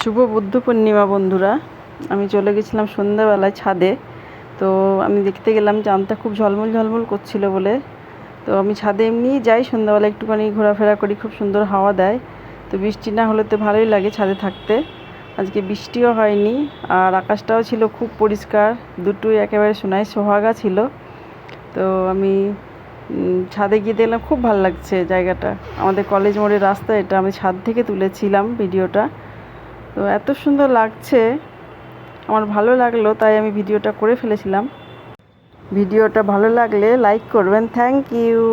শুভ বুদ্ধ পূর্ণিমা বন্ধুরা। আমি চলে গেছিলাম সন্ধ্যাবেলায় ছাদে। তো আমি দেখতে গেলাম চাঁদটা খুব ঝলমল ঝলমল করছিল বলে। তো আমি ছাদে এমনিই যাই, সন্ধ্যাবেলা একটুখানি ঘোরাফেরা করি, খুব সুন্দর হাওয়া দেয়। তো বৃষ্টি না হলে তো ভালোই লাগে ছাদে থাকতে। আজকে বৃষ্টিও হয়নি, আর আকাশটাও ছিল খুব পরিষ্কার, দুটোই একেবারে সোনায় সোহাগা ছিল। তো আমি ছাদে গিয়ে দেখলাম খুব ভালো লাগছে জায়গাটা। আমাদের কলেজ মোড়ের রাস্তা এটা, আমি ছাদ থেকে তুলেছিলাম ভিডিওটা। তো এত সুন্দর লাগছে, আমার ভালো লাগলো, তাই আমি ভিডিওটা করে ফেলেছিলাম। ভিডিওটা ভালো লাগলে লাইক করবেন। Thank you.